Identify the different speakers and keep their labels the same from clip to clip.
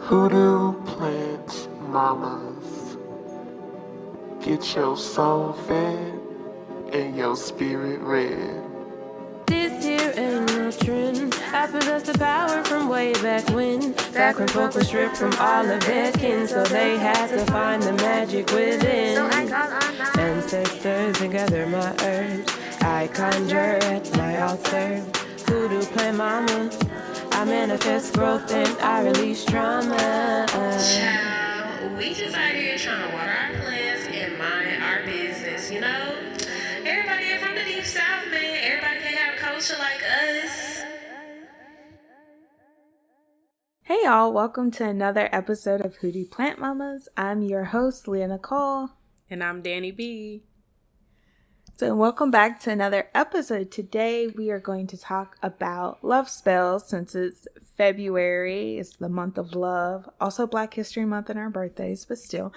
Speaker 1: Hoodoo plant mamas, get your soul fed and your spirit read.
Speaker 2: This here ain't no trend. I possess the power from way back when folk were stripped from all of their kin, so they had to find the magic within. So I call on my ancestors and gather my herbs. I conjure at my altar. Hoodoo plant mama, I manifest growth and I release trauma.
Speaker 3: Child, we just out here trying to water our plants and mind our business, you know? Everybody here from the deep south, man. Everybody can have culture like us.
Speaker 4: Hey y'all, welcome to another episode of Hoodoo Plant Mamas. I'm your host, Leah Nicole.
Speaker 5: And I'm Dani B.
Speaker 4: So welcome back to another episode. Today we are going to talk about love spells since it's February. It's the month of love. Also Black History Month and our birthdays, but still.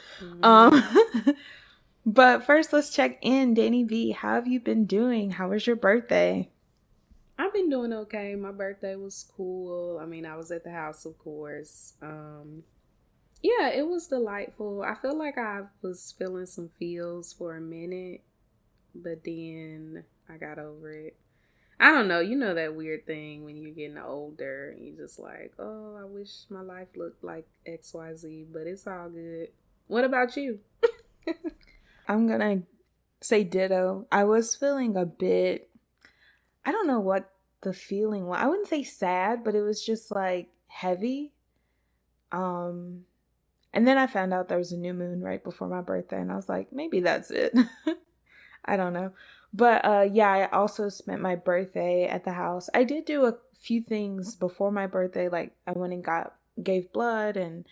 Speaker 4: But first let's check in. Dani B, how have you been doing? How was your birthday?
Speaker 5: I've been doing okay. My birthday was cool. I mean, I was at the house, of course. Yeah, it was delightful. I feel like I was feeling some feels for a minute, but then I got over it. I don't know. You know that weird thing when you're getting older and you're just like, oh, I wish my life looked like XYZ, but it's all good. What about you?
Speaker 4: I'm going to say ditto. I was feeling a bit, I don't know what the feeling was. I wouldn't say sad, but it was just like heavy. And then I found out there was a new moon right before my birthday and I was like, maybe that's it. I don't know. But yeah, I also spent my birthday at the house. I did do a few things before my birthday. Like I went and gave blood and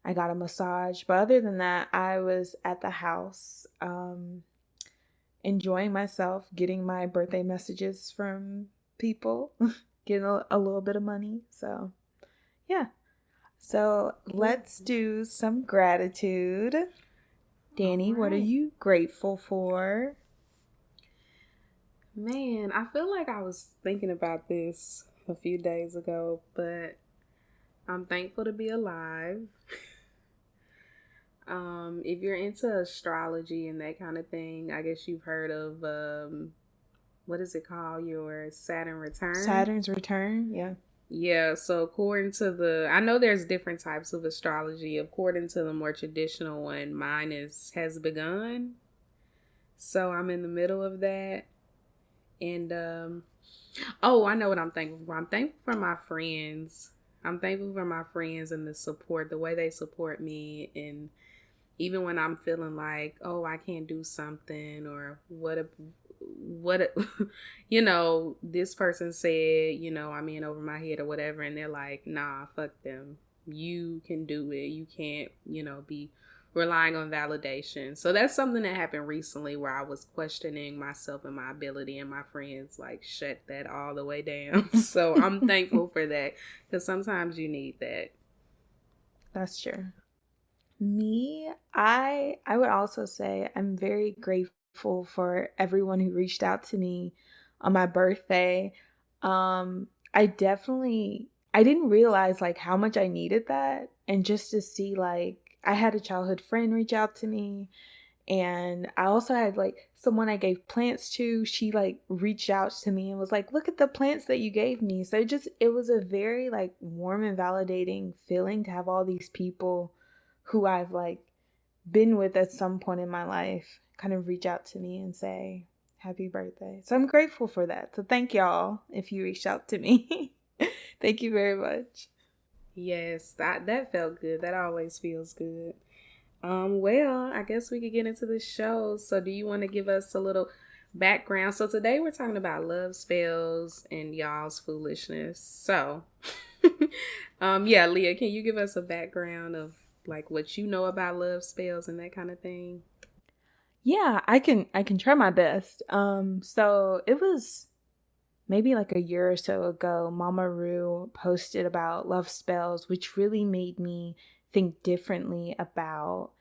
Speaker 4: I got a massage. But other than that, I was at the house enjoying myself, getting my birthday messages from people, getting a little bit of money. So yeah. So let's do some gratitude. Dani, what are you grateful for?
Speaker 5: Man, I feel like I was thinking about this a few days ago, but I'm thankful to be alive. If you're into astrology and that kind of thing, I guess you've heard of, what is it called? Your Saturn return?
Speaker 4: Saturn's return, yeah.
Speaker 5: Yeah, so according to I know there's different types of astrology. According to the more traditional one, mine has begun. So I'm in the middle of that. And, I know what I'm thankful for. I'm thankful for my friends. I'm thankful for my friends and the support, the way they support me. And even when I'm feeling like, oh, I can't do something or you know, this person said, you know, I'm in over my head or whatever. And they're like, nah, fuck them. You can do it. You can't, you know, be relying on validation. So that's something that happened recently where I was questioning myself and my ability, and my friends like shut that all the way down. So I'm thankful for that because sometimes you need that.
Speaker 4: That's true. Me, I would also say I'm very grateful for everyone who reached out to me on my birthday. I didn't realize like how much I needed that, and just to see like I had a childhood friend reach out to me, and I also had like someone I gave plants to. She like reached out to me and was like, look at the plants that you gave me. So it was a very like warm and validating feeling to have all these people who I've like been with at some point in my life kind of reach out to me and say happy birthday. So I'm grateful for that. So thank y'all if you reached out to me. Thank you very much.
Speaker 5: Yes, that felt good. That always feels good. Well, I guess we could get into the show. So do you want to give us a little background? So today we're talking about love spells and y'all's foolishness. So yeah, Leah, can you give us a background of like what you know about love spells and that kind of thing?
Speaker 4: Yeah, I can try my best. So it was maybe like a year or so ago, Mama Roo posted about love spells, which really made me think differently about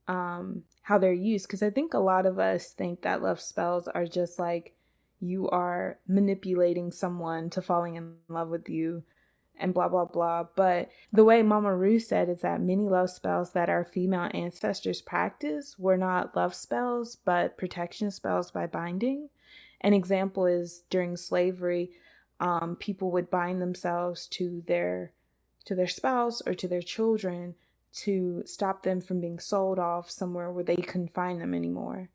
Speaker 4: how they're used. Because I think a lot of us think that love spells are just like you are manipulating someone to falling in love with you and blah, blah, blah. But the way Mama Ru said is that many love spells that our female ancestors practiced were not love spells, but protection spells by binding. An example is during slavery, people would bind themselves to their spouse or to their children to stop them from being sold off somewhere where they couldn't find them anymore.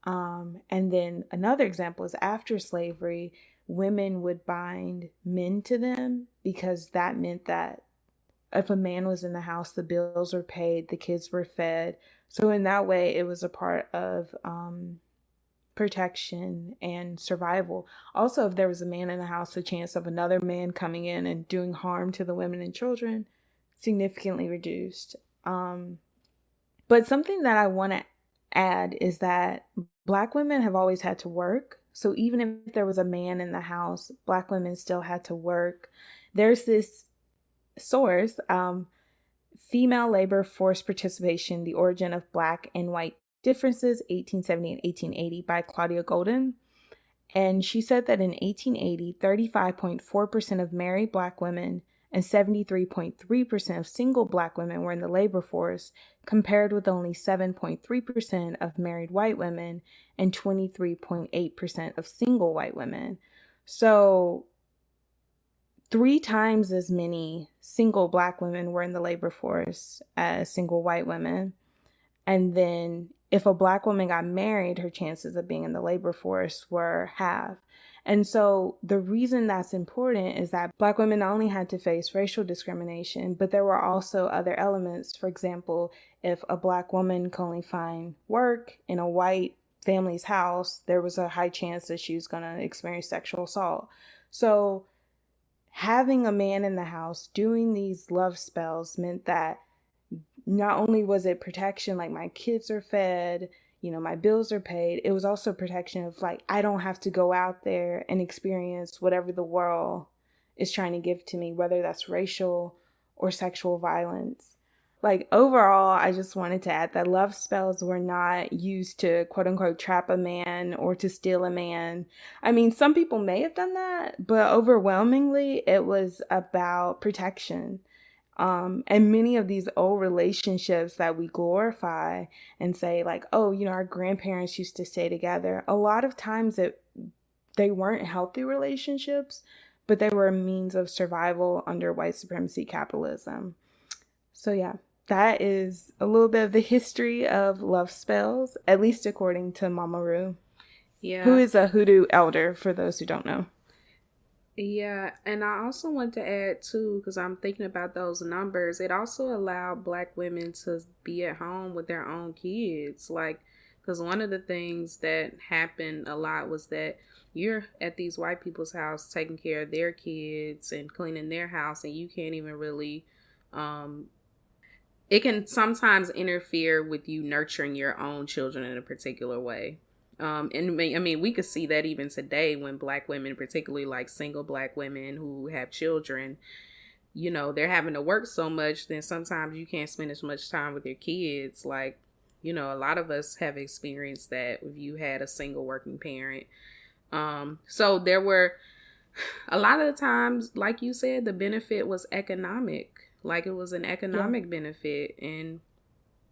Speaker 4: And then another example is after slavery, women would bind men to them because that meant that if a man was in the house, the bills were paid, the kids were fed. So in that way, it was a part of protection and survival. Also, if there was a man in the house, the chance of another man coming in and doing harm to the women and children significantly reduced. But something that I want to add is that Black women have always had to work. So even if there was a man in the house, Black women still had to work. There's this source, Female Labor Force Participation, The Origin of Black and White Differences, 1870 and 1880 by Claudia Golden. And she said that in 1880, 35.4% of married Black women and 73.3% of single Black women were in the labor force, compared with only 7.3% of married white women and 23.8% of single white women. So 3 times as many single Black women were in the labor force as single white women. And then if a Black woman got married, her chances of being in the labor force were half. And so the reason that's important is that Black women not only had to face racial discrimination, but there were also other elements. For example, if a Black woman could only find work in a white family's house, there was a high chance that she was going to experience sexual assault. So having a man in the house doing these love spells meant that not only was it protection, like my kids are fed, my bills are paid, it was also protection of like, I don't have to go out there and experience whatever the world is trying to give to me, whether that's racial or sexual violence. Like overall, I just wanted to add that love spells were not used to quote unquote trap a man or to steal a man. I mean, some people may have done that, but overwhelmingly it was about protection. And many of these old relationships that we glorify and say like, oh, our grandparents used to stay together. A lot of times they weren't healthy relationships, but they were a means of survival under white supremacy capitalism. So yeah, that is a little bit of the history of love spells, at least according to Mama Ru, who is a Hoodoo elder, for those who don't know.
Speaker 5: Yeah, and I also want to add too, because I'm thinking about those numbers, it also allowed Black women to be at home with their own kids. Like, because one of the things that happened a lot was that you're at these white people's house taking care of their kids and cleaning their house, and you can't even really, it can sometimes interfere with you nurturing your own children in a particular way. And I mean, we could see that even today when Black women, particularly like single Black women who have children, they're having to work so much, then sometimes you can't spend as much time with your kids. Like, a lot of us have experienced that if you had a single working parent. So there were a lot of the times, like you said, the benefit was economic. Like it was an economic benefit, and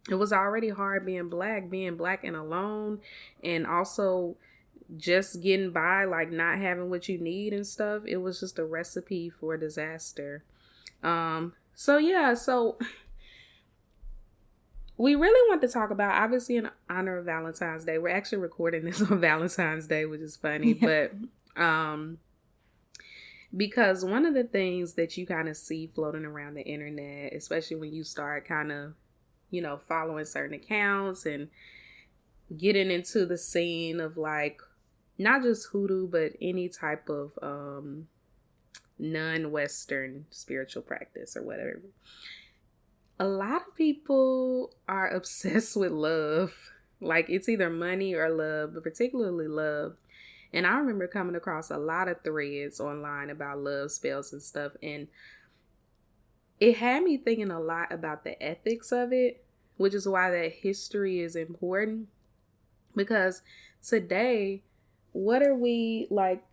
Speaker 5: it was already hard being black and alone, and also just getting by, like not having what you need and stuff. It was just a recipe for disaster. So we really want to talk about, obviously in honor of Valentine's Day. We're actually recording this on Valentine's Day, which is funny, but because one of the things that you kind of see floating around the internet, especially when you start kind of following certain accounts and getting into the scene of like, not just hoodoo, but any type of non-Western spiritual practice or whatever. A lot of people are obsessed with love. Like it's either money or love, but particularly love. And I remember coming across a lot of threads online about love spells and stuff. And it had me thinking a lot about the ethics of it, which is why that history is important. Because today, what are we like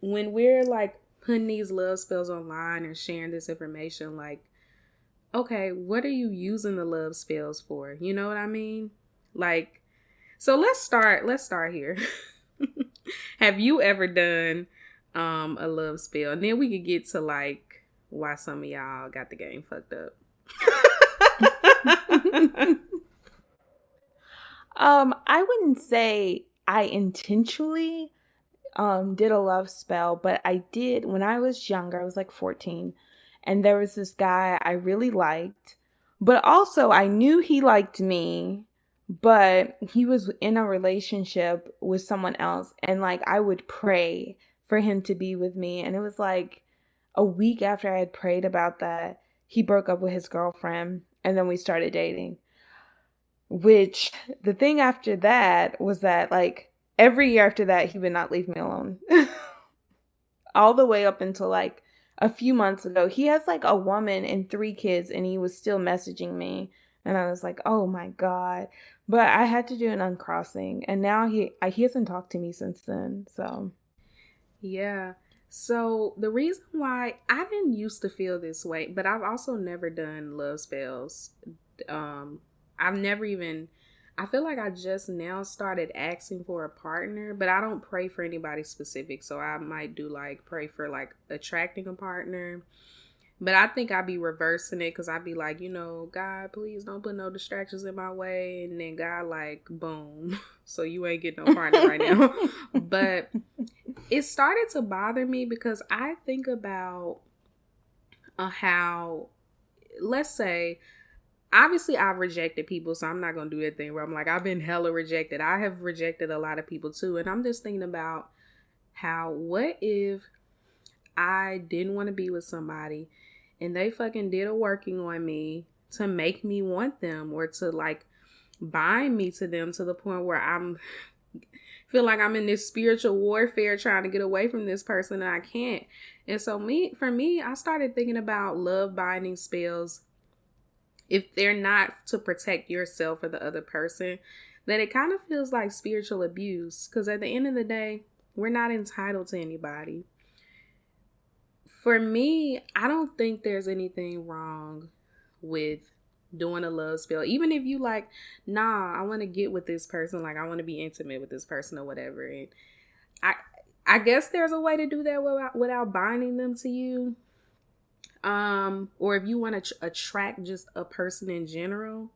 Speaker 5: when we're like putting these love spells online and sharing this information, like, okay, what are you using the love spells for? You know what I mean? Like, so let's start here. Have you ever done a love spell? And then we could get to like why some of y'all got the game fucked up.
Speaker 4: I wouldn't say I intentionally did a love spell, but I did when I was younger. I was like 14, and there was this guy I really liked, but also I knew he liked me, but he was in a relationship with someone else, and like I would pray for him to be with me, and it was like a week after I had prayed about that, he broke up with his girlfriend, and then we started dating. Which the thing after that was that like every year after that, he would not leave me alone. All the way up until like a few months ago. He has like a woman and 3 kids, and he was still messaging me. And I was like, oh my God. But I had to do an uncrossing. And now he hasn't talked to me since then. So
Speaker 5: Yeah. So the reason why I didn't used to feel this way, but I've also never done love spells. I've never even, I feel like I just now started asking for a partner, but I don't pray for anybody specific. So I might do like pray for like attracting a partner. But I think I'd be reversing it because I'd be like, God, please don't put no distractions in my way. And then God like, boom. So you ain't getting no partner right now. But it started to bother me because I think about how, let's say, obviously I've rejected people, so I'm not going to do that thing where I'm like, I've been hella rejected. I have rejected a lot of people too. And I'm just thinking about how, what if I didn't want to be with somebody and they fucking did a working on me to make me want them or to like bind me to them to the point where I'm feel like I'm in this spiritual warfare trying to get away from this person and I can't. And so for me, I started thinking about love binding spells. If they're not to protect yourself or the other person, then it kind of feels like spiritual abuse. Because at the end of the day, we're not entitled to anybody. For me, I don't think there's anything wrong with doing a love spell. Even if you like, nah, I want to get with this person. Like, I want to be intimate with this person or whatever. And I guess there's a way to do that without binding them to you. Or if you want to attract just a person in general.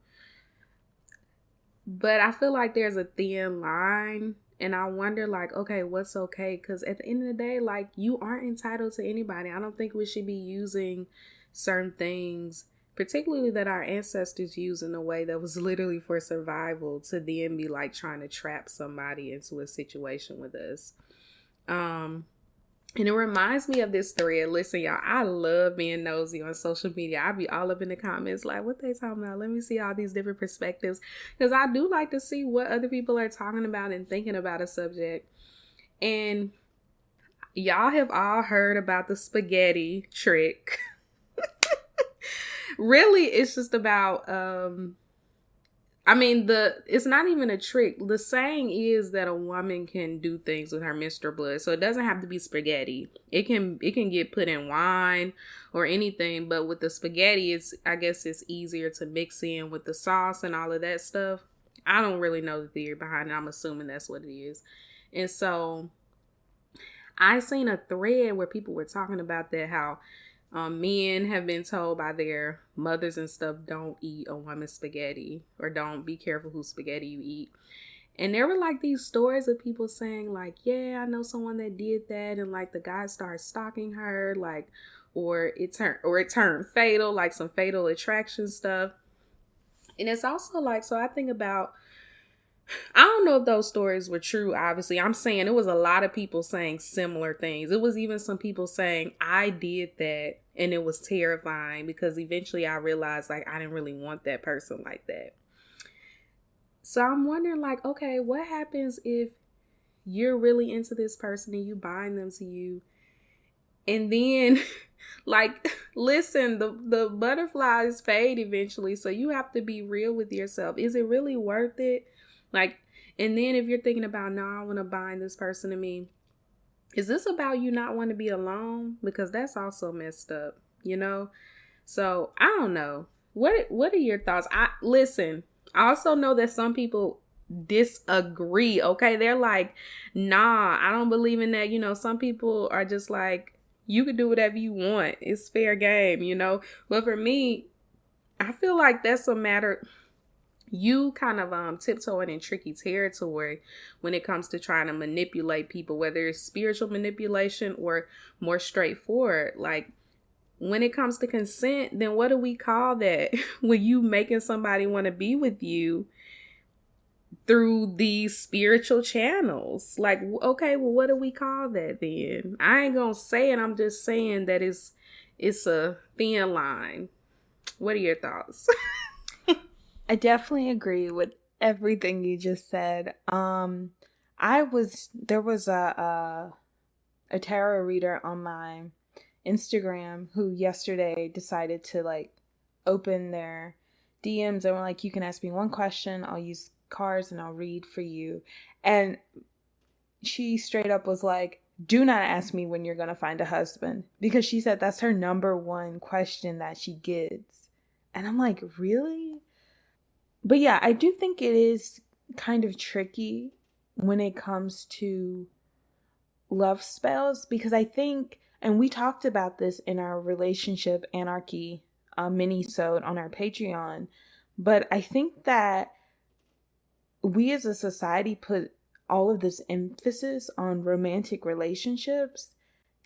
Speaker 5: But I feel like there's a thin line, and I wonder like, okay, what's okay? Because at the end of the day, like, you aren't entitled to anybody. I don't think we should be using certain things, particularly that our ancestors used in a way that was literally for survival, to then be like trying to trap somebody into a situation with us. And it reminds me of this thread. Listen, y'all, I love being nosy on social media. I be all up in the comments like, what they talking about? Let me see all these different perspectives. Because I do like to see what other people are talking about and thinking about a subject. And y'all have all heard about the spaghetti trick. Really, it's just about, it's not even a trick. The saying is that a woman can do things with her menstrual blood. So it doesn't have to be spaghetti. It can get put in wine or anything. But with the spaghetti, I guess it's easier to mix in with the sauce and all of that stuff. I don't really know the theory behind it. I'm assuming that's what it is. And so I seen a thread where people were talking about that, how men have been told by their mothers and stuff, don't eat a woman's spaghetti, or don't be careful whose spaghetti you eat. And there were like these stories of people saying like, yeah, I know someone that did that, and like the guy started stalking her, like, or it turned fatal, like some fatal attraction stuff. And it's also like, so I think about, I don't know if those stories were true, obviously. I'm saying it was a lot of people saying similar things. It was even some people saying, I did that and it was terrifying, because eventually I realized like I didn't really want that person like that. So I'm wondering like, okay, what happens if you're really into this person and you bind them to you, and then like, listen, the butterflies fade eventually. So you have to be real with yourself. Is it really worth it? Like, and then if you're thinking about, no, I want to bind this person to me, is this about you not wanting to be alone? Because that's also messed up, you know? So I don't know. What are your thoughts? I also know that some people disagree. Okay. They're like, nah, I don't believe in that. You know, some people are just like, you can do whatever you want. It's fair game, you know? But for me, I feel like that's a matter, you kind of tiptoeing in tricky territory when it comes to trying to manipulate people, whether it's spiritual manipulation or more straightforward. Like, when it comes to consent, then what do we call that? When you making somebody want to be with you through these spiritual channels. Like, okay, well, what do we call that then? I ain't gonna say it. I'm just saying that it's a thin line. What are your thoughts?
Speaker 4: I definitely agree with everything you just said. There was a tarot reader on my Instagram who yesterday decided to like open their DMs and were like, you can ask me one question, I'll use cards and I'll read for you. And she straight up was like, do not ask me when you're gonna find a husband, because she said that's her number one question that she gets. And I'm like, really? But yeah, I do think it is kind of tricky when it comes to love spells, because I think, and we talked about this in our relationship anarchy mini-sode on our Patreon, but I think that we as a society put all of this emphasis on romantic relationships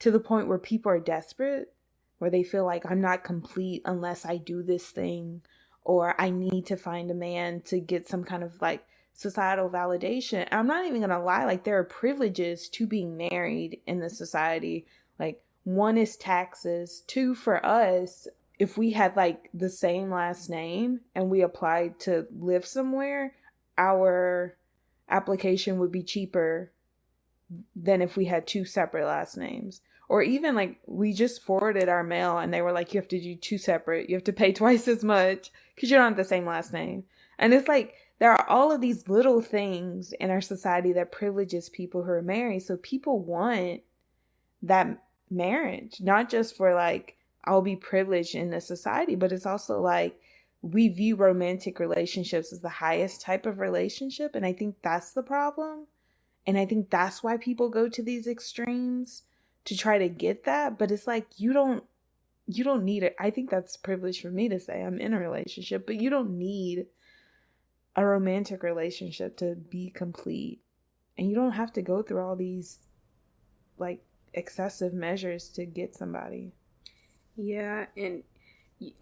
Speaker 4: to the point where people are desperate, where they feel like I'm not complete unless I do this thing, or I need to find a man to get some kind of like societal validation. I'm not even gonna lie, like there are privileges to being married in this society. Like, one is taxes. Two, for us, if we had like the same last name and we applied to live somewhere, our application would be cheaper than if we had two separate last names. Or even like we just forwarded our mail and they were like, you have to do two separate, you have to pay twice as much because you don't have the same last name. And it's like there are all of these little things in our society that privileges people who are married. So people want that marriage, not just for like, I'll be privileged in this society, but it's also like we view romantic relationships as the highest type of relationship. And I think that's the problem. And I think that's why people go to these extremes to try to get that. But it's like, you don't need it. I think that's privilege for me to say I'm in a relationship, but you don't need a romantic relationship to be complete. And you don't have to go through all these like excessive measures to get somebody.
Speaker 5: Yeah, and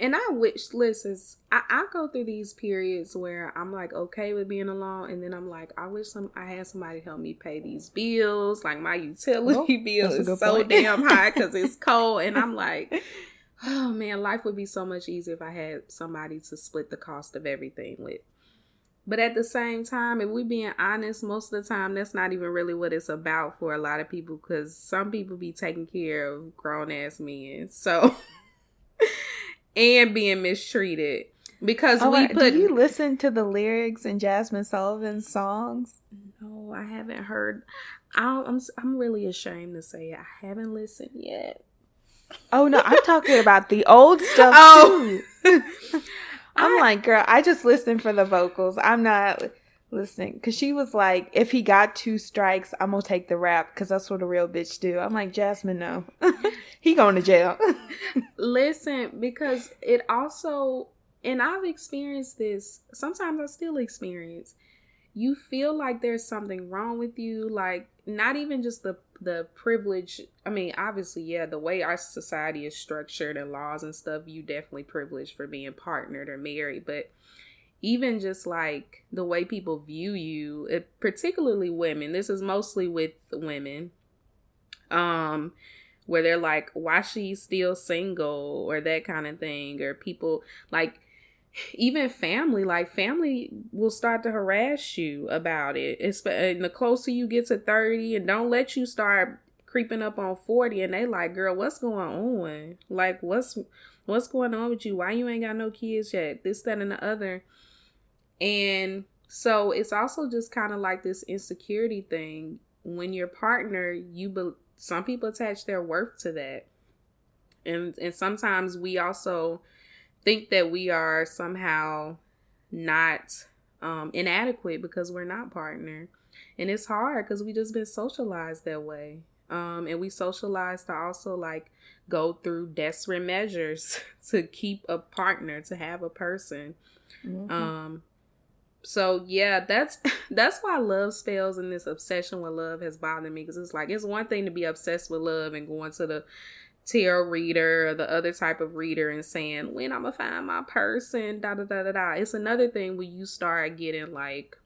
Speaker 5: I wish, listen, I go through these periods where I'm like okay with being alone, and then I'm like, I wish I had somebody help me pay these bills. Like my utility bill is so damn high because it's cold, and I'm like, oh man, life would be so much easier if I had somebody to split the cost of everything with. But at the same time, if we being honest, most of the time that's not even really what it's about for a lot of people, because some people be taking care of grown ass men, so and being mistreated because
Speaker 4: do you listen to the lyrics in Jasmine Sullivan's songs?
Speaker 5: No, I haven't heard. I'm really ashamed to say it. I haven't listened yet.
Speaker 4: Oh no, I'm talking about the old stuff too. I'm like, girl, I just listen for the vocals. I'm not listening. Because she was like, if he got 2 strikes, I'm going to take the rap because that's what a real bitch do. I'm like, Jasmine, no. He going to jail.
Speaker 5: Listen, because it also, and I've experienced this, sometimes I still experience, you feel like there's something wrong with you. Like, not even just the privilege. I mean, obviously, yeah, the way our society is structured and laws and stuff, you definitely privileged for being partnered or married. But even just like the way people view you, particularly women, this is mostly with women, where they're like, why she's still single or that kind of thing. Or people like, even family will start to harass you about it. And the closer you get to 30, and don't let you start creeping up on 40, and they like, girl, what's going on? Like, what's going on with you? Why you ain't got no kids yet? This, that, and the other. And so it's also just kind of like this insecurity thing. When your partner, some people attach their worth to that. And sometimes we also think that we are somehow not inadequate because we're not partner. And it's hard because we just been socialized that way. And we socialized to also like go through desperate measures to keep a partner, to have a person. Mm-hmm. So yeah, that's why love spells and this obsession with love has bothered me, because it's like, it's one thing to be obsessed with love and going to the tarot reader or the other type of reader and saying, when I'm gonna find my person, da da da da da. It's another thing when you start getting like,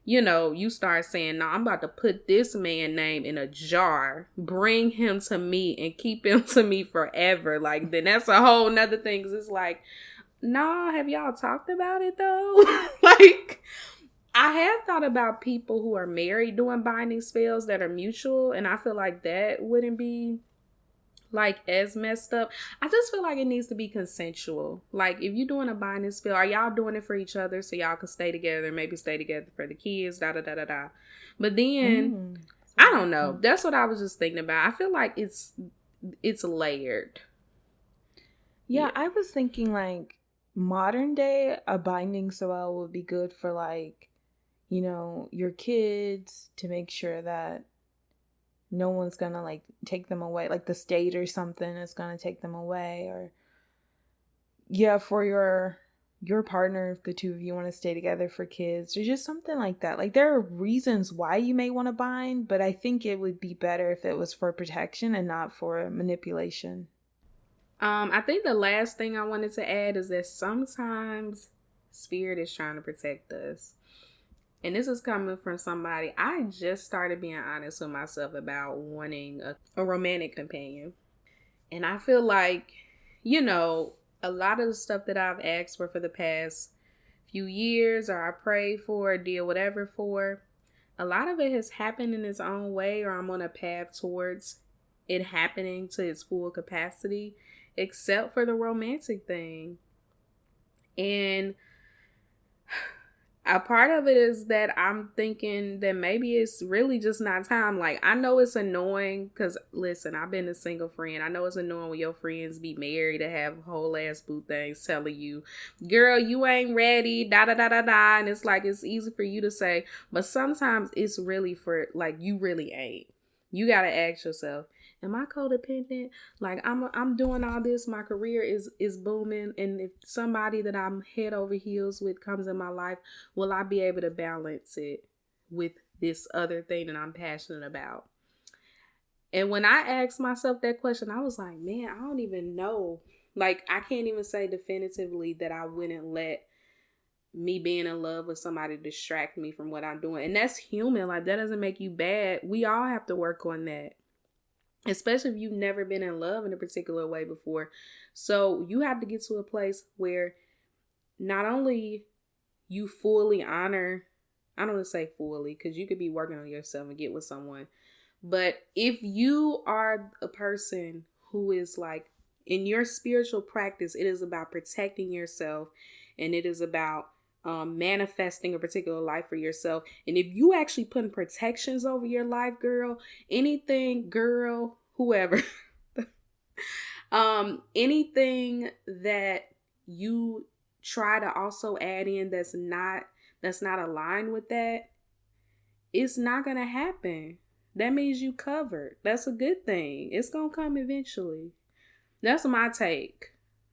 Speaker 5: you start saying, no, I'm about to put this man's name in a jar, bring him to me and keep him to me forever. Like, then that's a whole nother thing. 'Cause it's like, nah, have y'all talked about it though? Like, I have thought about people who are married doing binding spells that are mutual, and I feel like that wouldn't be like as messed up. I just feel like it needs to be consensual. Like, if you're doing a binding spell, are y'all doing it for each other so y'all can stay together, maybe stay together for the kids, da da da da da. But then I don't know. That's what I was just thinking about. I feel like it's layered.
Speaker 4: Yeah, I was thinking like modern day, a binding spell would be good for like, your kids, to make sure that no one's gonna like take them away, like the state or something is gonna take them away, or for your partner, if the two of you want to stay together for kids, or just something like that. Like, there are reasons why you may want to bind, but I think it would be better if it was for protection and not for manipulation.
Speaker 5: I think the last thing I wanted to add is that sometimes spirit is trying to protect us. And this is coming from somebody. I just started being honest with myself about wanting a romantic companion. And I feel like, a lot of the stuff that I've asked for the past few years, or I prayed for, or did whatever for, a lot of it has happened in its own way, or I'm on a path towards it happening to its full capacity, except for the romantic thing. And a part of it is that I'm thinking that maybe it's really just not time. Like, I know it's annoying because, listen, I've been a single friend. I know it's annoying when your friends be married to have whole ass boo things telling you, girl, you ain't ready, da da da da da. And it's like, it's easy for you to say, but sometimes it's really for, like, you really ain't. You got to ask yourself, am I codependent? Like, I'm doing all this. My career is booming. And if somebody that I'm head over heels with comes in my life, will I be able to balance it with this other thing that I'm passionate about? And when I asked myself that question, I was like, man, I don't even know. Like, I can't even say definitively that I wouldn't let me being in love with somebody distract me from what I'm doing. And that's human. Like, that doesn't make you bad. We all have to work on that. Especially if you've never been in love in a particular way before. So you have to get to a place where not only you fully honor, I don't want to say fully, because you could be working on yourself and get with someone. But if you are a person who is like, in your spiritual practice, it is about protecting yourself, and it is about manifesting a particular life for yourself. And if you actually putting protections over your life, girl, whoever, anything that you try to also add in that's not aligned with that, it's not gonna happen. That means you covered. That's a good thing. It's gonna come eventually. That's my take.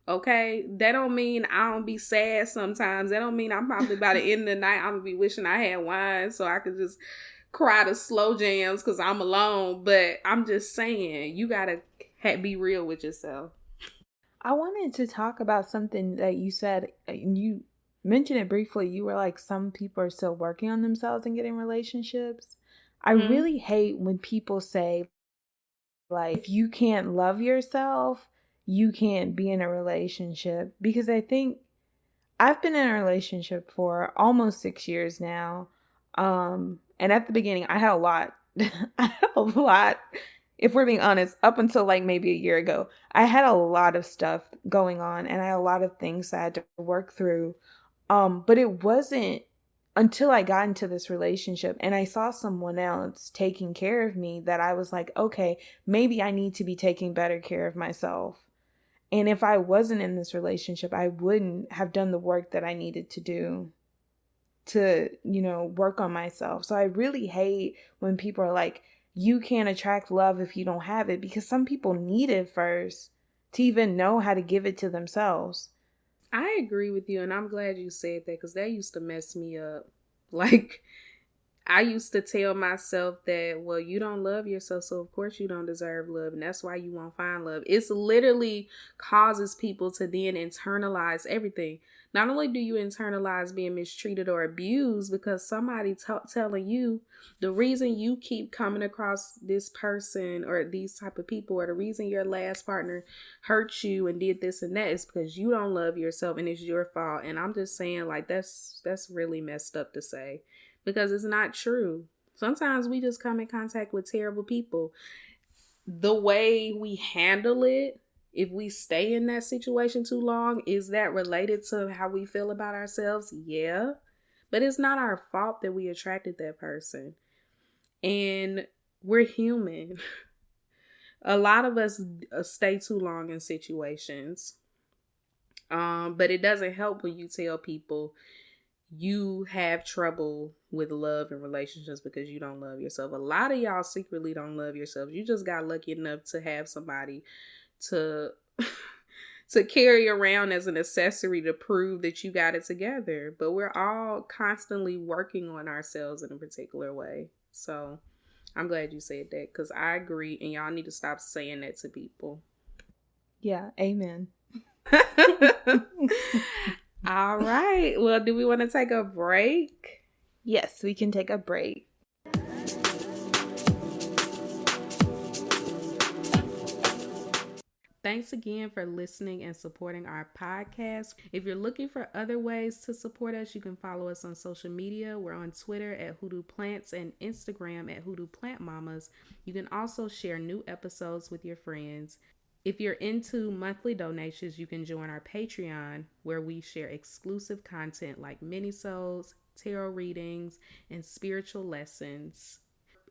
Speaker 5: Okay, that don't mean I don't be sad sometimes. That don't mean I'm probably by the end of the night I'm gonna be wishing I had wine so I could just cry to slow jams because I'm alone. But I'm just saying, you gotta be real with yourself.
Speaker 4: I wanted to talk about something that you said, and you mentioned it briefly. You were like, some people are still working on themselves and getting relationships. I really hate when people say, like, if you can't love yourself, you can't be in a relationship. Because I think I've been in a relationship for almost 6 years now. And at the beginning, I had a lot. I had a lot. If we're being honest, up until like maybe a year ago, I had a lot of stuff going on, and I had a lot of things I had to work through. But it wasn't until I got into this relationship and I saw someone else taking care of me, that I was like, okay, maybe I need to be taking better care of myself. And if I wasn't in this relationship, I wouldn't have done the work that I needed to do to, work on myself. So I really hate when people are like, you can't attract love if you don't have it, because some people need it first to even know how to give it to themselves.
Speaker 5: I agree with you, and I'm glad you said that, because that used to mess me up. Like, I used to tell myself that, well, you don't love yourself, so of course you don't deserve love, and that's why you won't find love. It's literally causes people to then internalize everything. Not only do you internalize being mistreated or abused because somebody telling you the reason you keep coming across this person or these type of people, or the reason your last partner hurt you and did this and that, is because you don't love yourself and it's your fault. And I'm just saying, like, that's really messed up to say, because it's not true. Sometimes we just come in contact with terrible people. The way we handle it, if we stay in that situation too long, is that related to how we feel about ourselves? Yeah. But it's not our fault that we attracted that person. And we're human. A lot of us stay too long in situations. But it doesn't help when you tell people you have trouble with love and relationships because you don't love yourself. A lot of y'all secretly don't love yourselves. You just got lucky enough to have somebody to carry around as an accessory to prove that you got it together. But we're all constantly working on ourselves in a particular way. So I'm glad you said that, because I agree, and y'all need to stop saying that to people.
Speaker 4: Yeah, amen.
Speaker 5: All right. Well, do we want to take a break?
Speaker 4: Yes, we can take a break.
Speaker 5: Thanks again for listening and supporting our podcast. If you're looking for other ways to support us, you can follow us on social media. We're on Twitter at Hoodoo Plants and Instagram at Hoodoo Plant Mamas. You can also share new episodes with your friends. If you're into monthly donations, you can join our Patreon, where we share exclusive content like minisodes, tarot readings, and spiritual lessons.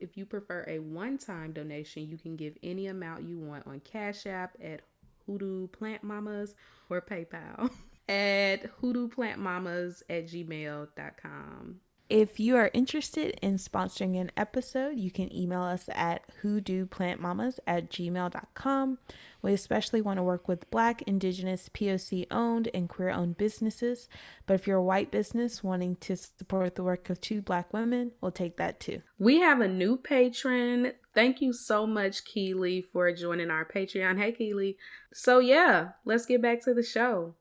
Speaker 5: If you prefer a one-time donation, you can give any amount you want on Cash App at Hoodoo Plant Mamas, or PayPal at hoodooplantmamas@gmail.com.
Speaker 4: If you are interested in sponsoring an episode, you can email us at hoodooplantmamas@gmail.com. We especially want to work with Black, Indigenous, POC-owned, and queer-owned businesses. But if you're a white business wanting to support the work of 2 Black women, we'll take that too.
Speaker 5: We have a new patron. Thank you so much, Keely, for joining our Patreon. Hey, Keely. So yeah, let's get back to the show.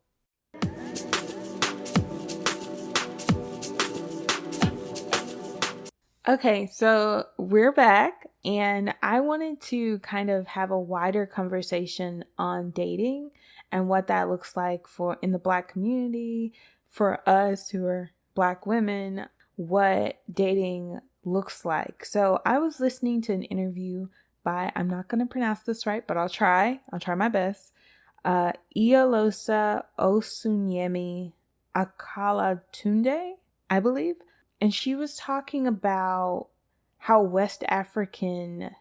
Speaker 4: Okay, so we're back, and I wanted to kind of have a wider conversation on dating and what that looks like for in the Black community, for us who are Black women, what dating looks like. So I was listening to an interview by, I'm not going to pronounce this right, but I'll try my best, Ialosa Osunyemi Akalatunde, I believe. And she was talking about how West African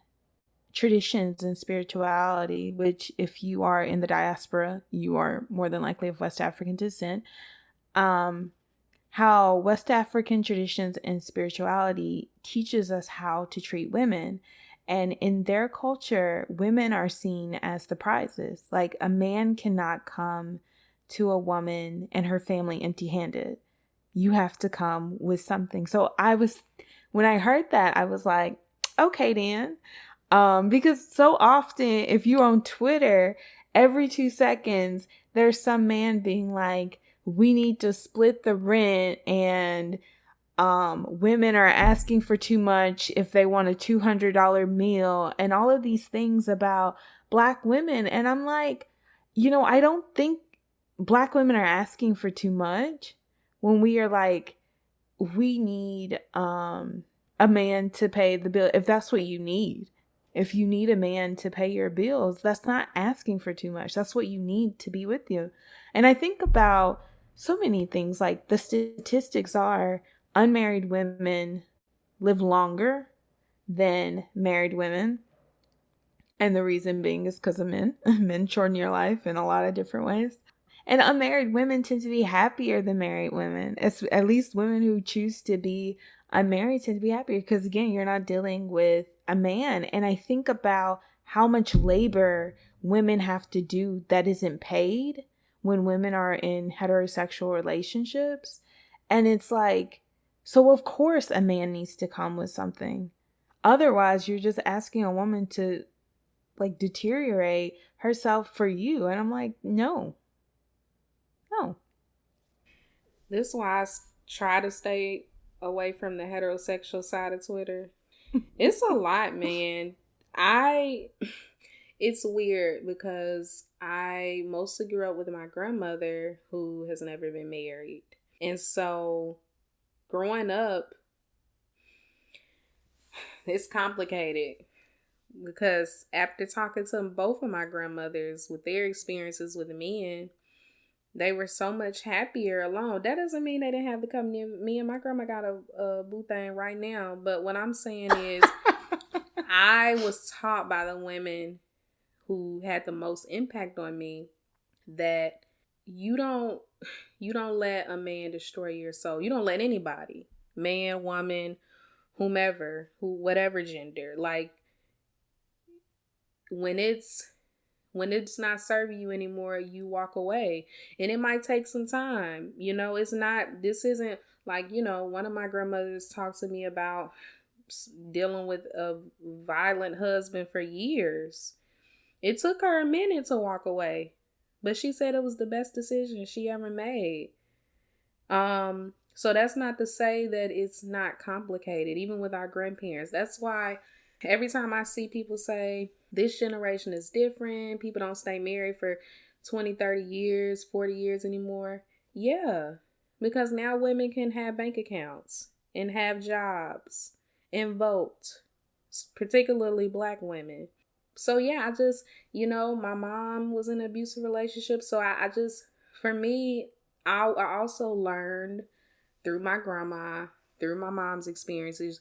Speaker 4: traditions and spirituality, which if you are in the diaspora, you are more than likely of West African descent, how West African traditions and spirituality teaches us how to treat women. And in their culture, women are seen as the prizes. Like, a man cannot come to a woman and her family empty-handed. You have to come with something. So when I heard that, I was like, okay, Dan. Because so often, if you're on Twitter, every 2 seconds, there's some man being like, we need to split the rent, and women are asking for too much if they want a $200 meal, and all of these things about Black women. And I'm like, I don't think Black women are asking for too much. When we are like, we need a man to pay the bill. If that's what you need. If you need a man to pay your bills, that's not asking for too much. That's what you need to be with you. And I think about so many things. Like, the statistics are unmarried women live longer than married women. And the reason being is because of men. Men shorten your life in a lot of different ways. And unmarried women tend to be happier than married women. It's, at least women who choose to be unmarried tend to be happier because, again, you're not dealing with a man. And I think about how much labor women have to do that isn't paid when women are in heterosexual relationships. And it's like, so of course a man needs to come with something. Otherwise, you're just asking a woman to like deteriorate herself for you. And I'm like, no.
Speaker 5: This is why I try to stay away from the heterosexual side of Twitter. It's a lot, man. It's weird because I mostly grew up with my grandmother who has never been married. And so growing up, it's complicated because after talking to both of my grandmothers with their experiences with men, they were so much happier alone. That doesn't mean they didn't have to come near me, and my grandma got a boo thing right now. But what I'm saying is I was taught by the women who had the most impact on me that you don't let a man destroy your soul. You don't let anybody, man, woman, whomever, whatever gender, like when it's not serving you anymore, you walk away. And it might take some time. This isn't like, one of my grandmothers talked to me about dealing with a violent husband for years. It took her a minute to walk away, but she said it was the best decision she ever made. So that's not to say that it's not complicated, even with our grandparents. That's why every time I see people say this generation is different, people don't stay married for 20, 30 years, 40 years anymore. Yeah, because now women can have bank accounts and have jobs and vote, particularly Black women. So yeah, I just, my mom was in an abusive relationship. So I just, for me, I also learned through my grandma, through my mom's experiences,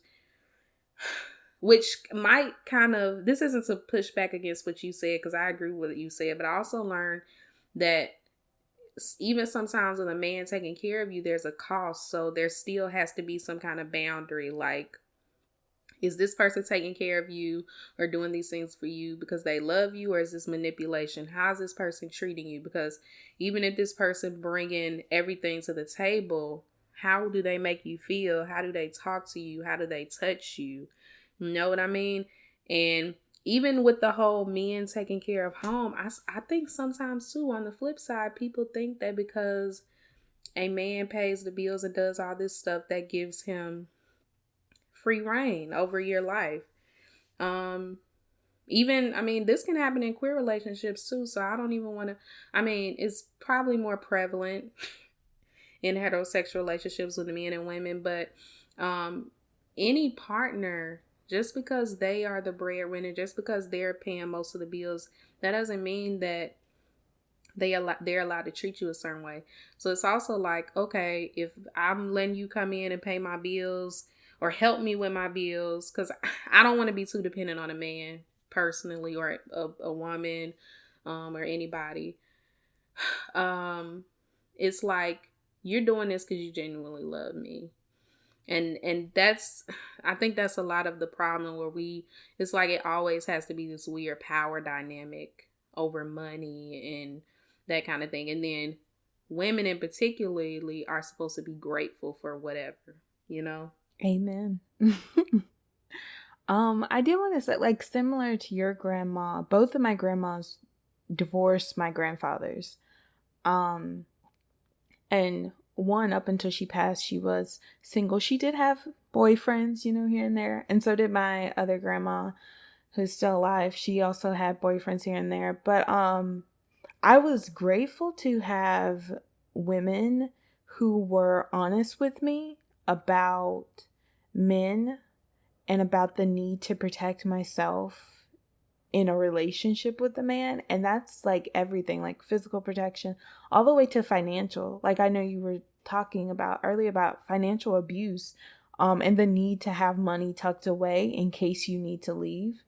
Speaker 5: which might this isn't to push back against what you said, because I agree with what you said, but I also learned that even sometimes with a man taking care of you, there's a cost. So there still has to be some kind of boundary. Like, is this person taking care of you or doing these things for you because they love you, or is this manipulation? How's this person treating you? Because even if this person bringing everything to the table, how do they make you feel? How do they talk to you? How do they touch you? You know what I mean? And even with the whole men taking care of home, I think sometimes too, on the flip side, people think that because a man pays the bills and does all this stuff, that gives him free reign over your life. This can happen in queer relationships too. So I don't even want to, it's probably more prevalent in heterosexual relationships with men and women, but any partner, just because they are the breadwinner, just because they're paying most of the bills, that doesn't mean that they're allowed to treat you a certain way. So it's also like, okay, if I'm letting you come in and pay my bills or help me with my bills, because I don't want to be too dependent on a man personally, or a woman, or anybody. It's like, you're doing this because you genuinely love me. And I think that's a lot of the problem, where it's like it always has to be this weird power dynamic over money and that kind of thing. And then women in particularly are supposed to be grateful for whatever,
Speaker 4: Amen. I did want to say, like, similar to your grandma, both of my grandmas divorced my grandfathers. And one, up until she passed, she was single. She did have boyfriends, here and there. And so did my other grandma, who's still alive. She also had boyfriends here and there. But I was grateful to have women who were honest with me about men and about the need to protect myself in a relationship with a man. And that's like everything, like physical protection, all the way to financial. Like, I know you were talking about earlier about financial abuse, and the need to have money tucked away in case you need to leave.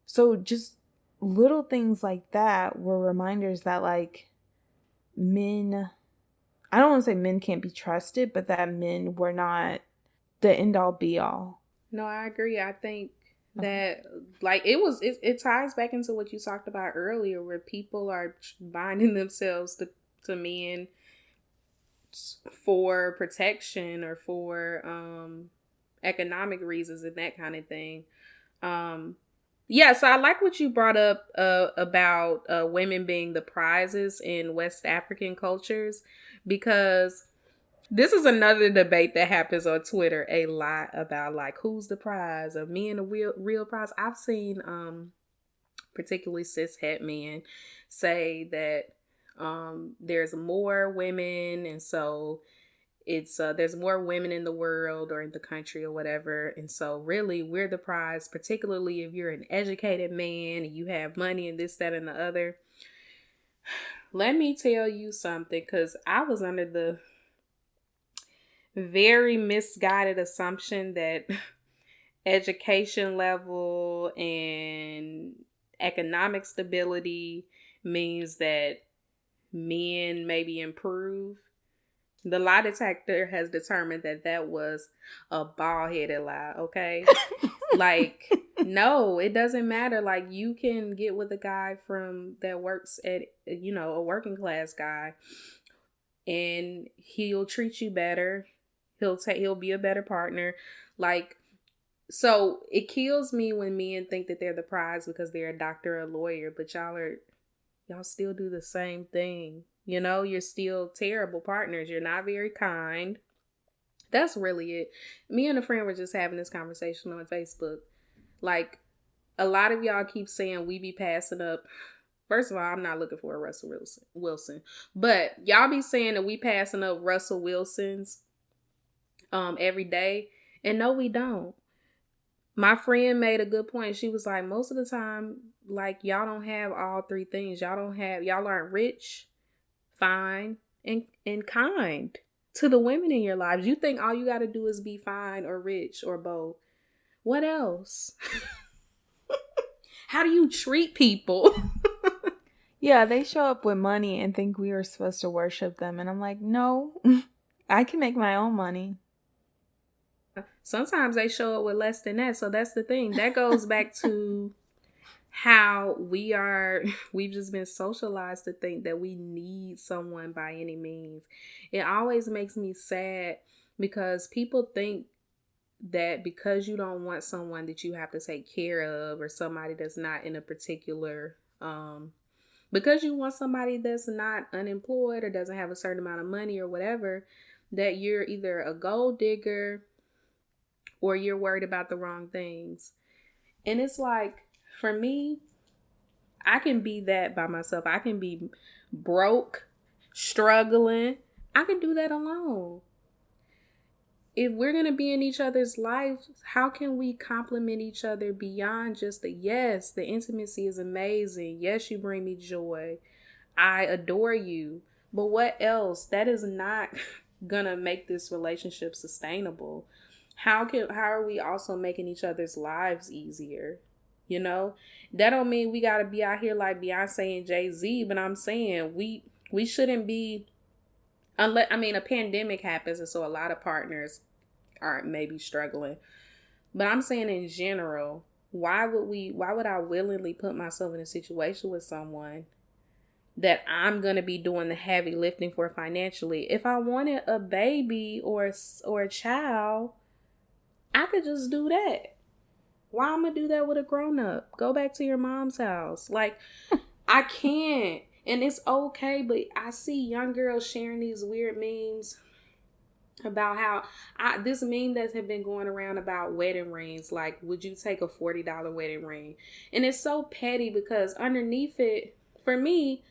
Speaker 4: So just little things like that were reminders that, like, men, I don't want to say men can't be trusted, but that men were not the end all be all.
Speaker 5: No, I agree. I think that, like, it ties back into what you talked about earlier, where people are binding themselves to men for protection or for economic reasons and that kind of thing. Yeah, so I like what you brought up about women being the prizes in West African cultures, because this is another debate that happens on Twitter a lot about, like, who's the prize? Are men the real prize? I've seen particularly cishet men say that there's more women, and so it's there's more women in the world or in the country or whatever, and so really we're the prize, particularly if you're an educated man and you have money and this, that, and the other. Let me tell you something, because I was under the very misguided assumption that education level and economic stability means that men maybe improve. The lie detector has determined that was a bald-headed lie, okay? Like, no, it doesn't matter. Like, you can get with a guy that works at, a working class guy, and he'll treat you better. He'll be a better partner. Like, so it kills me when men think that they're the prize because they're a doctor or a lawyer, but y'all still do the same thing. You're still terrible partners. You're not very kind. That's really it. Me and a friend were just having this conversation on Facebook. Like, a lot of y'all keep saying we be passing up. First of all, I'm not looking for a Russell Wilson. But y'all be saying that we passing up Russell Wilsons every day. And no, we don't. My friend made a good point. She was like, most of the time, like, y'all don't have all three things. Y'all aren't rich, fine, and kind to the women in your lives. You think all you got to do is be fine or rich or both. What else? How do you treat people?
Speaker 4: Yeah, they show up with money and think we are supposed to worship them. And I'm like, no, I can make my own money.
Speaker 5: Sometimes they show up with less than that. So that's the thing. That goes back to how we've just been socialized to think that we need someone by any means. It always makes me sad because people think that because you don't want someone that you have to take care of, or somebody that's not in a particular, because you want somebody that's not unemployed or doesn't have a certain amount of money or whatever, that you're either a gold digger or you're worried about the wrong things. And it's like, for me, I can be that by myself. I can be broke, struggling. I can do that alone. If we're going to be in each other's lives, how can we complement each other beyond just yes, the intimacy is amazing. Yes, you bring me joy. I adore you. But what else? That is not going to make this relationship sustainable. How are we also making each other's lives easier? That don't mean we got to be out here like Beyonce and Jay-Z, but I'm saying we shouldn't be, unless, a pandemic happens, and so a lot of partners are maybe struggling. But I'm saying in general, why would I willingly put myself in a situation with someone that I'm going to be doing the heavy lifting for financially? If I wanted a baby or a child, I could just do that. Why am I gonna do that with a grown-up? Go back to your mom's house. Like, I can't. And it's okay, but I see young girls sharing these weird memes about how this meme that have been going around about wedding rings. Like, would you take a $40 wedding ring? And it's so petty because underneath it, for me,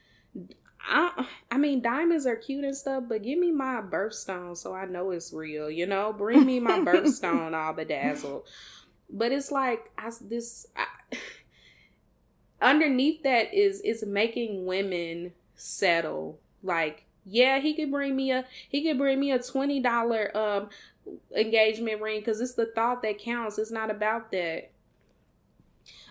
Speaker 5: I mean, diamonds are cute and stuff, but give me my birthstone so I know it's real, Bring me my birthstone all bedazzled. But it's like, underneath that is making women settle. Like, Yeah, he could bring me a $20 engagement ring, because it's the thought that counts. It's not about that.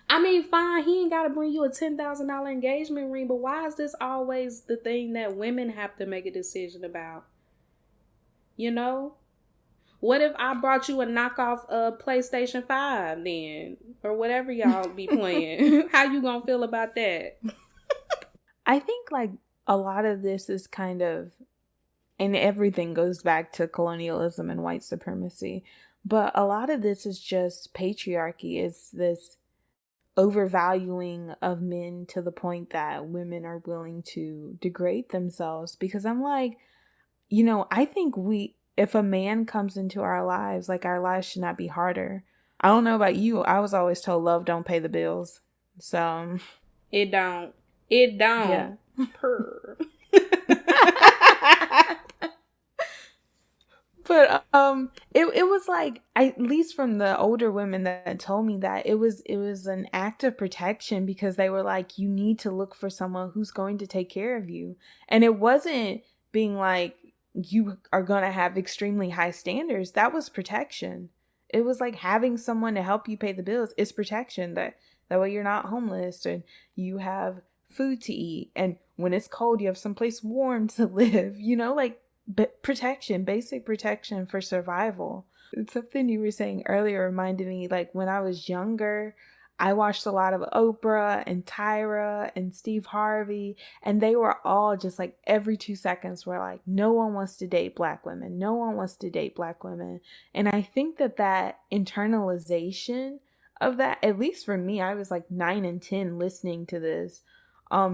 Speaker 5: I mean, fine, he ain't got to bring you a $10,000 engagement ring, but why is this always the thing that women have to make a decision about? You know? What if I brought you a knockoff PlayStation 5 then? Or whatever y'all be playing. How you gonna feel about that?
Speaker 4: I think like a lot of this is kind of, and everything goes back to colonialism and white supremacy, but a lot of this is just patriarchy. It's this overvaluing of men to the point that women are willing to degrade themselves. Because I'm like, I think if a man comes into our lives, like, our lives should not be harder. I don't know about you. I was always told love don't pay the bills. So
Speaker 5: it don't. It don't.
Speaker 4: Yeah.
Speaker 5: Purr.
Speaker 4: But it was like, at least from the older women that told me that, it was an act of protection, because they were like, you need to look for someone who's going to take care of you. And it wasn't being like, you are going to have extremely high standards. That was protection. It was like having someone to help you pay the bills is protection. That way you're not homeless, and you have food to eat, and when it's cold you have someplace warm to live, like, protection, basic protection for survival. It's something you were saying earlier reminded me, like, when I was younger, I watched a lot of Oprah and Tyra and Steve Harvey, and they were all just like, every 2 seconds were like, no one wants to date black women. No one wants to date black women. And I think that internalization of that, at least for me, I was like 9 and 10 listening to this.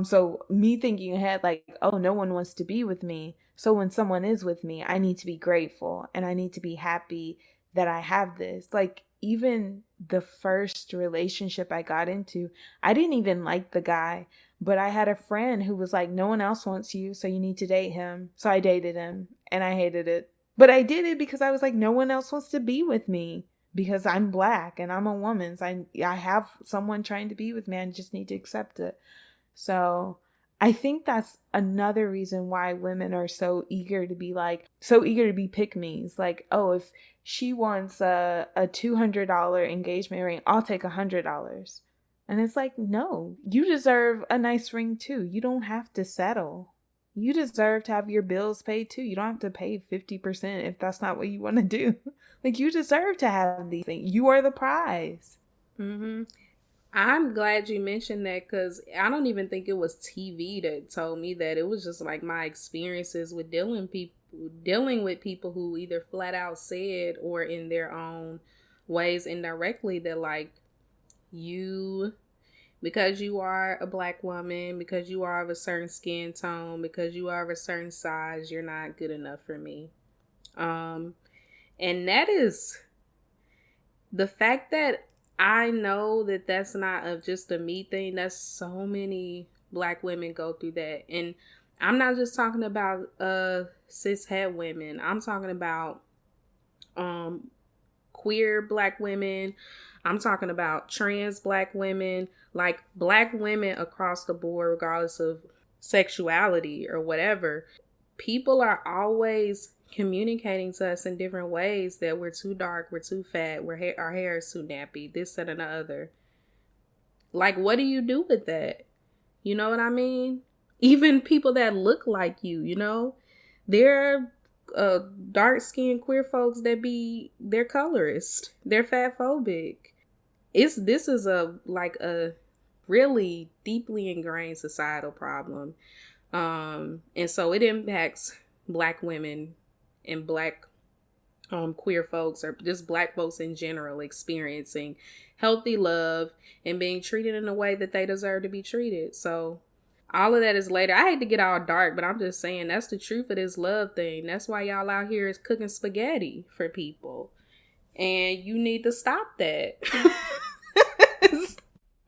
Speaker 4: So me thinking ahead, like, oh, no one wants to be with me. So when someone is with me, I need to be grateful and I need to be happy that I have this. Like, even the first relationship I got into, I didn't even like the guy, but I had a friend who was like, no one else wants you, so you need to date him. So I dated him and I hated it. But I did it because I was like, no one else wants to be with me because I'm black and I'm a woman. So I have someone trying to be with me. I just need to accept it. So I think that's another reason why women are so eager to be pick-me's. Like, oh, if she wants a $200 engagement ring, I'll take $100. And it's like, no, you deserve a nice ring too. You don't have to settle. You deserve to have your bills paid too. You don't have to pay 50% if that's not what you want to do. Like, you deserve to have these things. You are the prize.
Speaker 5: Mm-hmm. I'm glad you mentioned that, because I don't even think it was TV that told me that. It was just like my experiences with dealing with people who either flat out said or in their own ways indirectly that, like, because you are a black woman, because you are of a certain skin tone, because you are of a certain size, you're not good enough for me. And that is the fact that I know that that's not just a me thing. That's so many black women go through that. And I'm not just talking about cis het women. I'm talking about queer black women. I'm talking about trans black women, like black women across the board, regardless of sexuality or whatever. People are always communicating to us in different ways that we're too dark, we're too fat, our hair is too nappy, this, that, and the other. Like, what do you do with that? You know what I mean? Even people that look like you, they're dark-skinned queer folks they're colorist, they're fat phobic. This is a really deeply ingrained societal problem. And so it impacts black women and black queer folks, or just black folks in general, experiencing healthy love and being treated in a way that they deserve to be treated. So all of that is later. I hate to get all dark, but I'm just saying that's the truth of this love thing. That's why y'all out here is cooking spaghetti for people. And you need to stop that.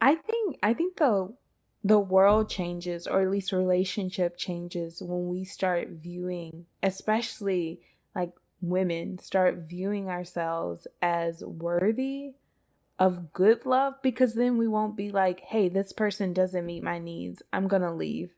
Speaker 4: I think the world changes, or at least relationship changes, when we start viewing, especially like women, start viewing ourselves as worthy of good love, because then we won't be like, hey, this person doesn't meet my needs, I'm gonna leave.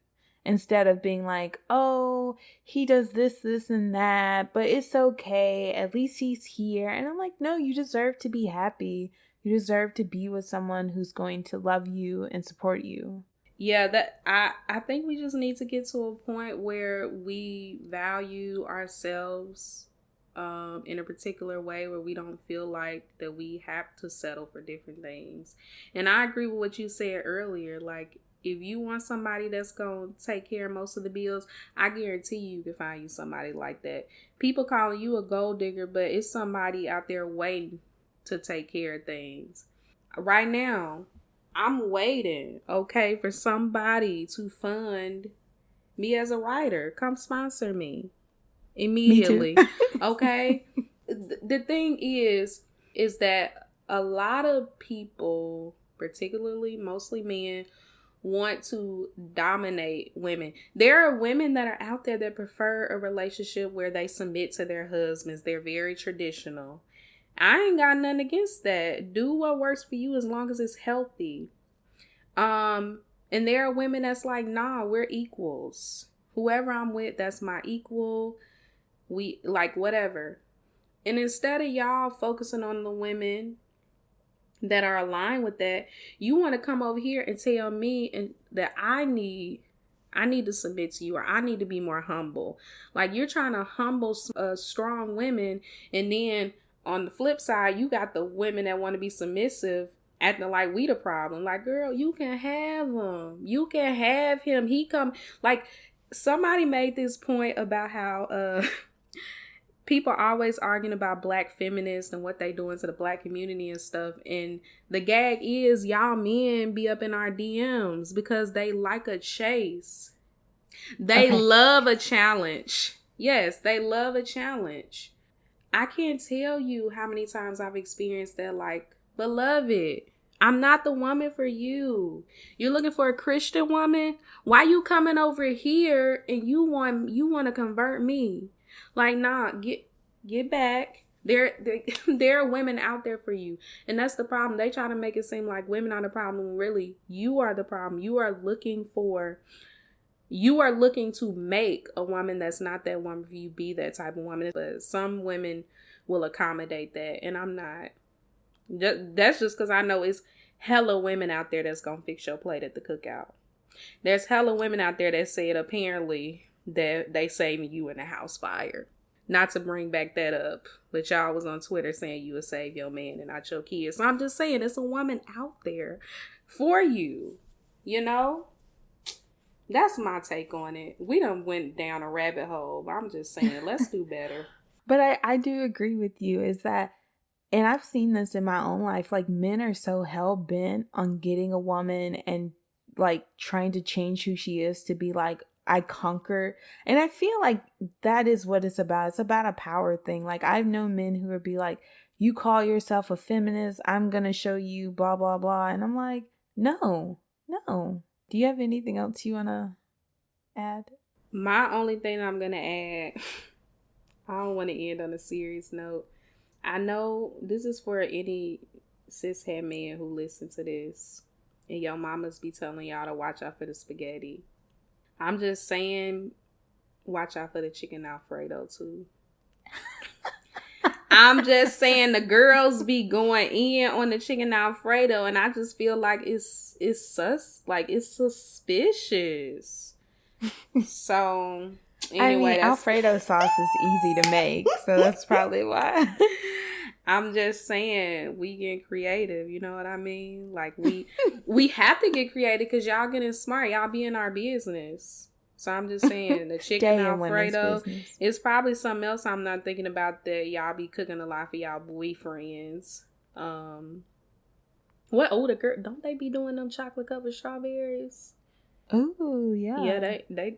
Speaker 4: instead of being like, oh, he does this, and that, but it's okay. At least he's here. And I'm like, no, you deserve to be happy. You deserve to be with someone who's going to love you and support you.
Speaker 5: Yeah, that I think we just need to get to a point where we value ourselves in a particular way, where we don't feel like that we have to settle for different things. And I agree with what you said earlier. Like, if you want somebody that's going to take care of most of the bills, I guarantee you can find you somebody like that. People calling you a gold digger, but it's somebody out there waiting to take care of things. Right now, I'm waiting, okay, for somebody to fund me as a writer. Come sponsor me immediately.
Speaker 4: Me too.
Speaker 5: Okay? The thing is that a lot of people, particularly mostly men, want to dominate women. There are women that are out there that prefer a relationship where they submit to their husbands. They're very traditional. I ain't got nothing against that. Do what works for you as long as it's healthy. And there are women that's like, nah, we're equals. Whoever I'm with, that's my equal. We like whatever. And instead of y'all focusing on the women that are aligned with that, you want to come over here and tell me that I need to submit to you, or I need to be more humble. Like, you're trying to humble strong women, and then on the flip side, you got the women that want to be submissive, acting like we the problem. Like, girl, you can have him. You can have him. He come. Like, somebody made this point about how people always arguing about black feminists and what they doing to the black community and stuff. And the gag is, y'all men be up in our DMs because they like a chase. They love a challenge. Yes, they love a challenge. I can't tell you how many times I've experienced that, like, beloved, I'm not the woman for you. You're looking for a Christian woman? Why you coming over here and you want to convert me? Like, nah, get back. There are women out there for you. And that's the problem. They try to make it seem like women are the problem when really you are the problem. You are looking to make a woman that's not that woman for you be that type of woman. But some women will accommodate that, and I'm not. That's just because I know it's hella women out there that's gonna fix your plate at the cookout. There's hella women out there that said apparently that they saving you in a house fire. Not to bring back that up, but y'all was on Twitter saying you would save your man and not your kids. So I'm just saying, it's a woman out there for you, you know? That's my take on it. We done went down a rabbit hole, but I'm just saying, let's do better.
Speaker 4: But I do agree with you, is that, and I've seen this in my own life, like, men are so hell-bent on getting a woman and, like, trying to change who she is to be like, I conquer. And I feel like that is what it's about. It's about a power thing. Like, I've known men who would be like, you call yourself a feminist, I'm going to show you blah, blah, blah. And I'm like, no. Do you have anything else you want to add?
Speaker 5: My only thing I'm going to add, I don't want to end on a serious note. I know this is for any cishet man who listen to this, and your mamas be telling y'all to watch out for the spaghetti. I'm just saying, watch out for the chicken Alfredo too. I'm just saying, the girls be going in on the chicken Alfredo, and I just feel like it's suspicious. So anyway,
Speaker 4: Alfredo sauce is easy to make, so that's probably why.
Speaker 5: I'm just saying, we get creative, you know what I mean? Like, we have to get creative because y'all getting smart. Y'all be in our business. So I'm just saying, the chicken Alfredo is probably something else I'm not thinking about that y'all be cooking a lot for y'all boyfriends. What older girl, don't they be doing them chocolate covered strawberries?
Speaker 4: Ooh, yeah.
Speaker 5: Yeah, they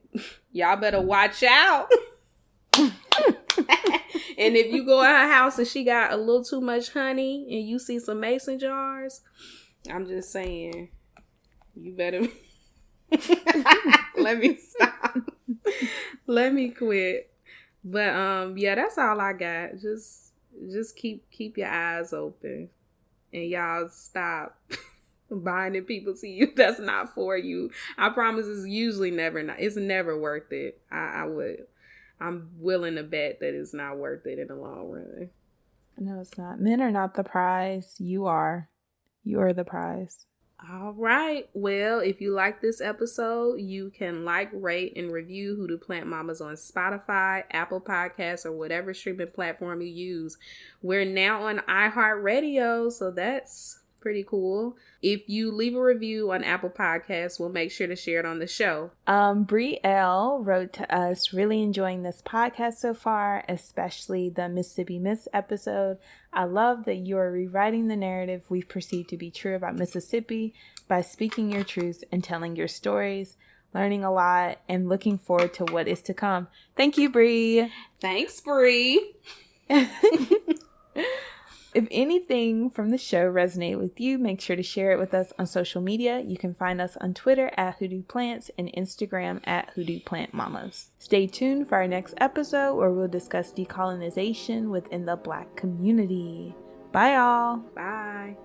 Speaker 5: y'all better watch out. And if you go in her house and she got a little too much honey and you see some mason jars, I'm just saying, you better let me stop. Let me quit. But yeah, that's all I got. Just keep your eyes open, and y'all stop buying and people see you, that's not for you. I promise it's usually it's never worth it. I'm willing to bet that it's not worth it in the long run.
Speaker 4: No, it's not. Men are not the prize. You are. You are the prize.
Speaker 5: All right. Well, if you like this episode, you can like, rate, and review Hoodoo Plant Mamas on Spotify, Apple Podcasts, or whatever streaming platform you use. We're now on iHeartRadio, so that's pretty cool. If you leave a review on Apple Podcasts, we'll make sure to share it on the show.
Speaker 4: Bree L wrote to us, really enjoying this podcast so far, especially the Mississippi Miss episode. I love that you are rewriting the narrative we've perceived to be true about Mississippi by speaking your truths and telling your stories, learning a lot, and looking forward to what is to come. Thank you, Bree.
Speaker 5: Thanks, Bree.
Speaker 4: If anything from the show resonated with you, make sure to share it with us on social media. You can find us on Twitter at Hoodoo Plants and Instagram at Hoodoo Plant Mamas. Stay tuned for our next episode where we'll discuss decolonization within the Black community. Bye, y'all.
Speaker 5: Bye.